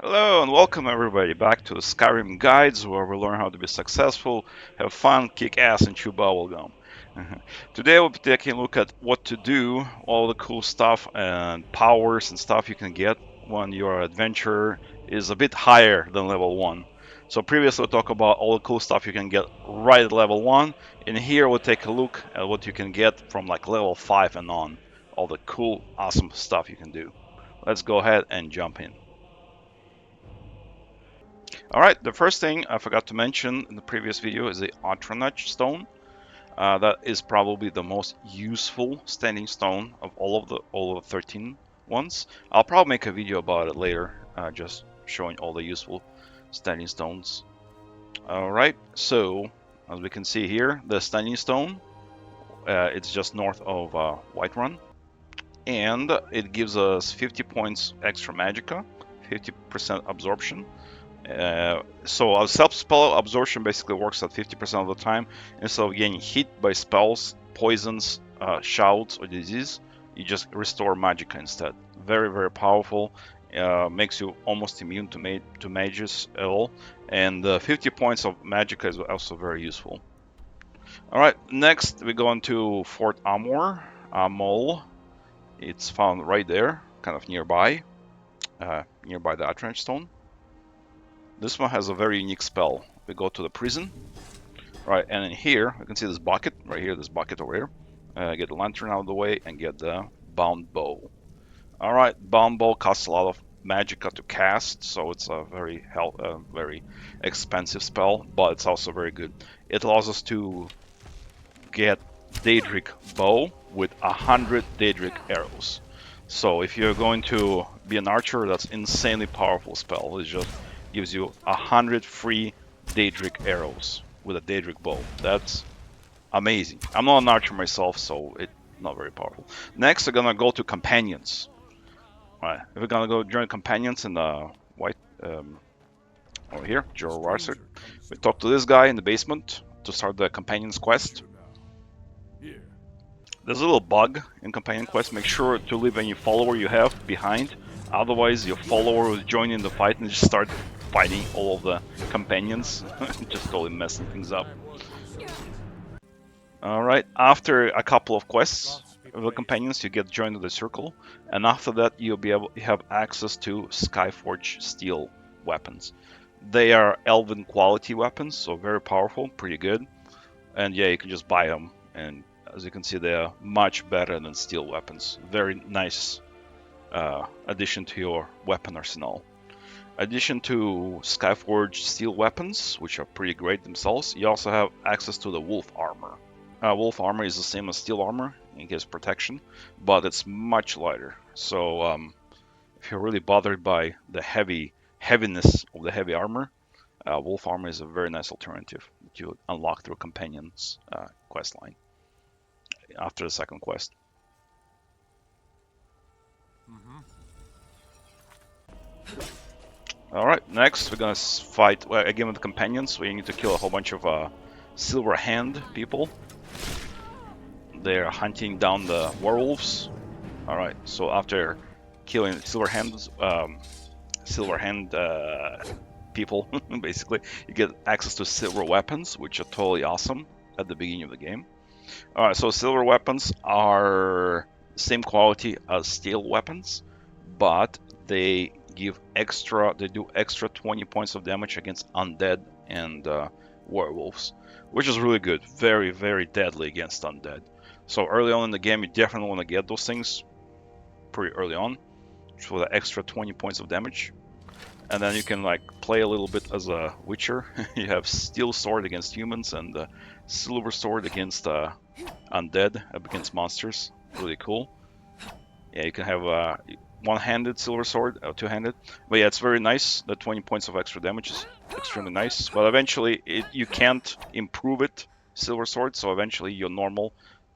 Hello and welcome everybody back to the Skyrim guides where we learn how to be successful, have fun, kick ass and chew bubblegum. Today we'll be taking a look at what to do, all the cool stuff and powers and stuff you can get when your adventure is a bit higher than level 1. So previously we talked about all the cool stuff you can get right at level 1, and here we'll take a look at what you can get from like level 5 and on. All the cool, awesome stuff you can do. Let's go ahead and jump in. Alright, the first thing I forgot to mention in the previous video is the Atronach stone. That is probably the most useful standing stone of all of the 13 ones. I'll probably make a video about it later, just showing all the useful standing stones. Alright, so as we can see here, the standing stone, it's just north of Whiterun, and it gives us 50 points extra magicka, 50% absorption. So a self-spell absorption basically works at 50% of the time. Instead of getting hit by spells, poisons, shouts, or disease, you just restore magicka instead. Very, very powerful. Makes you almost immune to mages at all. And 50 points of magicka is also very useful. Alright, next we go into Fort Amol. It's found right there, kind of nearby the Atronach stone. This one has a very unique spell. We go to the prison, right, and in here you can see this bucket right here, this bucket over here. Get the lantern out of the way and get the bound bow. All right, bound bow costs a lot of magicka to cast, so it's a very expensive spell, but it's also very good. It allows us to get Daedric bow with 100 Daedric arrows. So if you're going to be an archer, that's insanely powerful spell. It just gives you 100 free Daedric arrows with a Daedric bow. That's amazing. I'm not an archer myself, so it's not very powerful. Next, we're gonna go to companions. All right, we're gonna go join companions in the white over here, Jorah Warser. We talk to this guy in the basement to start the companions quest. There's a little bug in companion quest. Make sure to leave any follower you have behind. Otherwise, your follower will join in the fight and just start fighting all of the companions. Just totally messing things up. Alright, after a couple of quests with the companions, you get joined to the circle. And after that, you have access to Skyforge steel weapons. They are elven quality weapons, so very powerful, pretty good. And yeah, you can just buy them, and as you can see, they are much better than steel weapons. Very nice addition to your weapon arsenal. Addition to Skyforge steel weapons, which are pretty great themselves, you also have access to the wolf armor. Wolf armor is the same as steel armor, it gives protection, but it's much lighter. So if you're really bothered by the heaviness of the heavy armor, wolf armor is a very nice alternative that you unlock through Companions quest line after the second quest. Alright, next we're gonna fight again with the Companions. We need to kill a whole bunch of Silver Hand people. They're hunting down the werewolves. Alright, so after killing Silver Hand people, basically, you get access to silver weapons, which are totally awesome at the beginning of the game. Alright, so silver weapons are the same quality as steel weapons, but they do extra 20 points of damage against undead and werewolves, which is really good. Very, very deadly against undead. So early on in the game, you definitely want to get those things pretty early on for the extra 20 points of damage. And then you can like play a little bit as a Witcher. You have steel sword against humans and silver sword against undead, against monsters. Really cool. Yeah, you can have one-handed silver sword, two-handed. But yeah, it's very nice. The 20 points of extra damage is extremely nice. But eventually, you can't improve it, silver sword. So eventually, your normal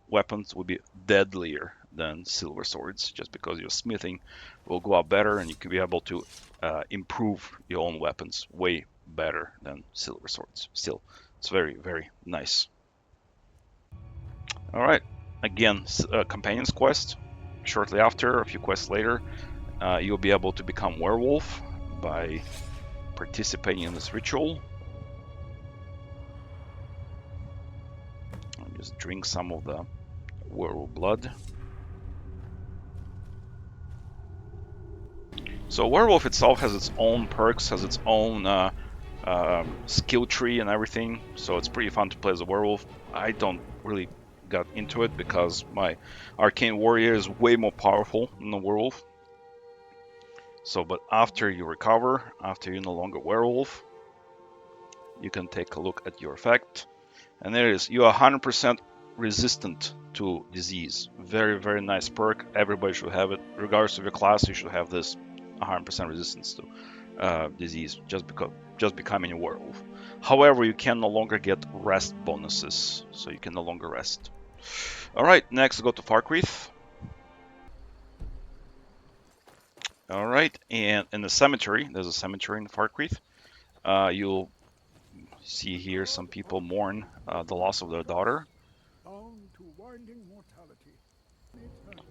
weapons will be deadlier than silver swords, just because your smithing will go up better, and you can be able to improve your own weapons way better than silver swords. Still, it's very, very nice. All right, again, Companions quest. Shortly after, a few quests later, you'll be able to become werewolf by participating in this ritual. I'll just drink some of the werewolf blood. So werewolf itself has its own perks, has its own skill tree and everything, so it's pretty fun to play as a werewolf. I don't really got into it because my arcane warrior is way more powerful than the werewolf. So, but after you recover, after you're no longer werewolf, you can take a look at your effect, and there it is. You are 100% resistant to disease. Very, very nice perk. Everybody should have it, regardless of your class. You should have this 100% resistance to disease just becoming a werewolf. However, you can no longer get rest bonuses, so you can no longer rest. All right, next go to Farquaad. All right, and in the cemetery, there's a cemetery in Farquaad. You'll see here some people mourn the loss of their daughter.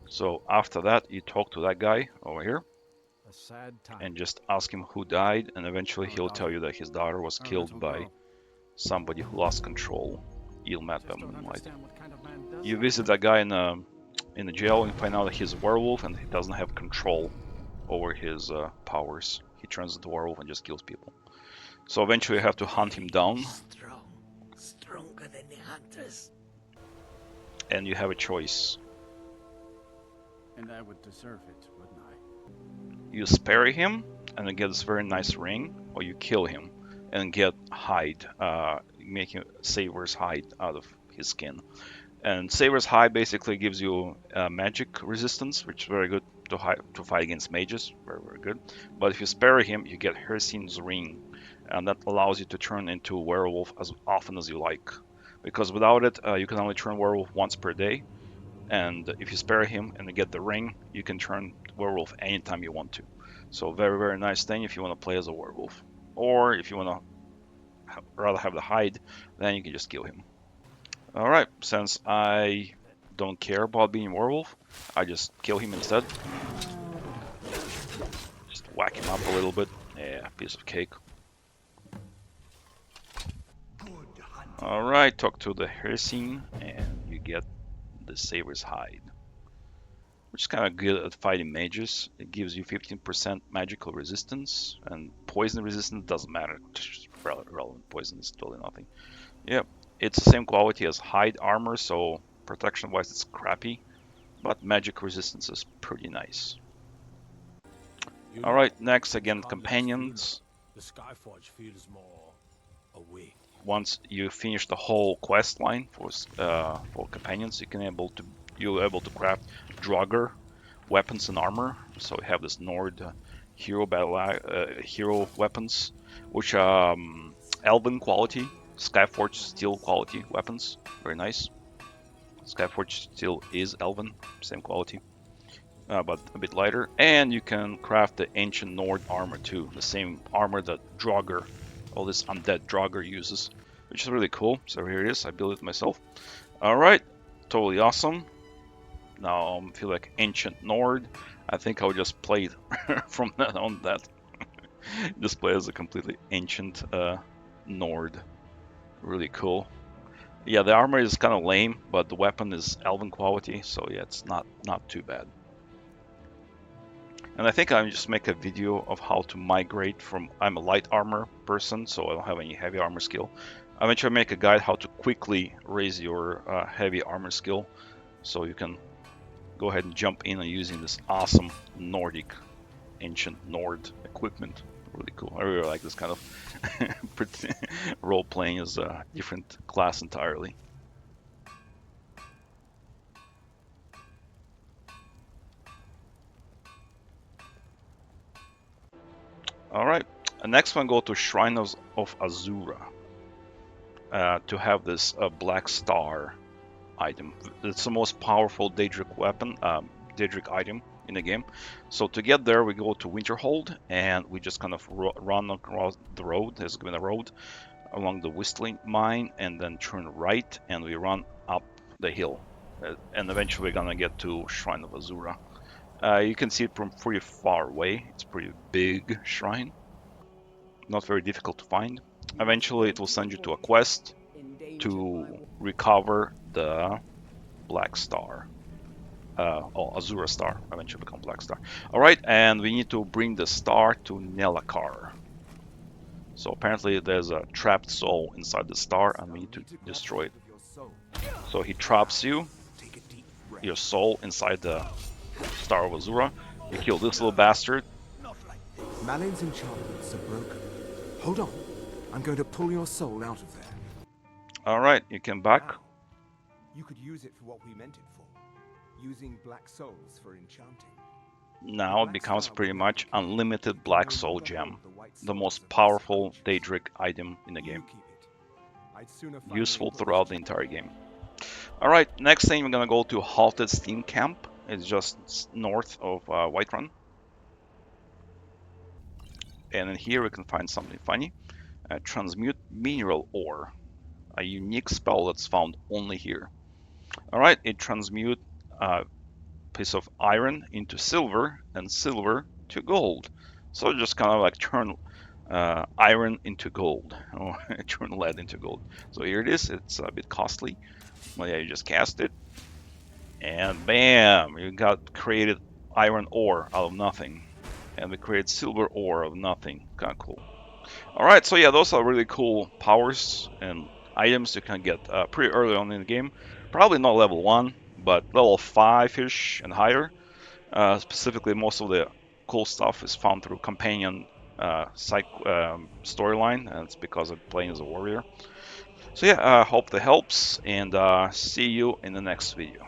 So after that, you talk to that guy over here and just ask him who died, and eventually he'll tell you that his daughter was killed by somebody who lost control, ill-met by moonlight. You visit that guy in the jail and find out that he's a werewolf and he doesn't have control over his powers. He turns into a werewolf and just kills people. So eventually you have to hunt him down. Stronger than the hunters. And you have a choice. And I would deserve it, wouldn't I? You spare him and then get this very nice ring, or you kill him and get hide, making Savor's hide out of his skin. And Savor's hide basically gives you magic resistance, which is very good to fight against mages. Very, very good. But if you spare him, you get Hircine's ring, and that allows you to turn into a werewolf as often as you like. Because without it, you can only turn werewolf once per day. And if you spare him and you get the ring, you can turn werewolf anytime you want to. So very, very nice thing if you want to play as a werewolf. Or if you want to rather have the hide, then you can just kill him. Alright, since I don't care about being a werewolf, I just kill him instead. Just whack him up a little bit. Yeah, piece of cake. Alright, talk to the Hircine and you get the Savor's hide, which is kind of good at fighting mages. It gives you 15% magical resistance, and poison resistance doesn't matter. It's relevant. Poison is totally nothing. Yep, it's the same quality as hide armor, so protection wise it's crappy, but magic resistance is pretty nice. Alright, next again, companions. The Skyforge feels more awake. Once you finish the whole quest line for companions, you're able to craft Draugr weapons and armor. So you have this Nord hero hero weapons, which are Elven quality, Skyforge steel quality weapons. Very nice. Skyforge steel is Elven, same quality, but a bit lighter. And you can craft the ancient Nord armor too, the same armor that Draugr, all this undead Draugr uses, which is really cool. So here it is, I built it myself. Alright, totally awesome. Now I feel like ancient Nord. I think I'll just play from that on that. Just play as a completely ancient Nord. Really cool. Yeah, the armor is kind of lame, but the weapon is Elven quality, so yeah, it's not too bad. And I think I'll just make a video of how to migrate from... I'm a light armor person, so I don't have any heavy armor skill. I'll eventually make a guide how to quickly raise your heavy armor skill, so you can go ahead and jump in and using this awesome Nordic, ancient Nord equipment. Really cool. I really like this kind of role-playing as a different class entirely. Alright, the next one go to Shrine of Azura to have this black star item. It's the most powerful Daedric weapon, Daedric item in the game. So to get there, we go to Winterhold and we just kind of run across the road. There's going to be a road along the Whistling Mine, and then turn right and we run up the hill. And eventually we're gonna get to Shrine of Azura. You can see it from pretty far away. It's a pretty big shrine. Not very difficult to find. Eventually, it will send you to a quest to recover the Black Star. Azura Star. Eventually become Black Star. Alright, and we need to bring the star to Nelakar. So apparently there's a trapped soul inside the star and we need to destroy it. So he traps you, your soul, inside the Star of Azura. You kill this little bastard. Malin's enchantments are broken. Hold on. I'm going to pull your soul out of there. Alright, you came back. Now, you could use it for what we meant it for. Using black souls for enchanting. Now it becomes pretty much unlimited Black Soul Gem. The most powerful Daedric item in the game. Useful throughout the entire game. Alright, next thing we're gonna go to Halted Steam Camp. It's just north of Whiterun. And in here we can find something funny. Transmute Mineral Ore. A unique spell that's found only here. Alright, it transmutes a piece of iron into silver and silver to gold. So just kind of like turn iron into gold, or turn lead into gold. So here it is. It's a bit costly. Well, yeah, you just cast it, and bam, you got created iron ore out of nothing, and we created silver ore out of nothing. Kind of cool. All right, so yeah, those are really cool powers and items you can get pretty early on in the game. Probably not level 1, but level 5-ish and higher. Specifically, most of the cool stuff is found through companion storyline, and it's because I'm playing as a warrior. So yeah, hope that helps, and see you in the next video.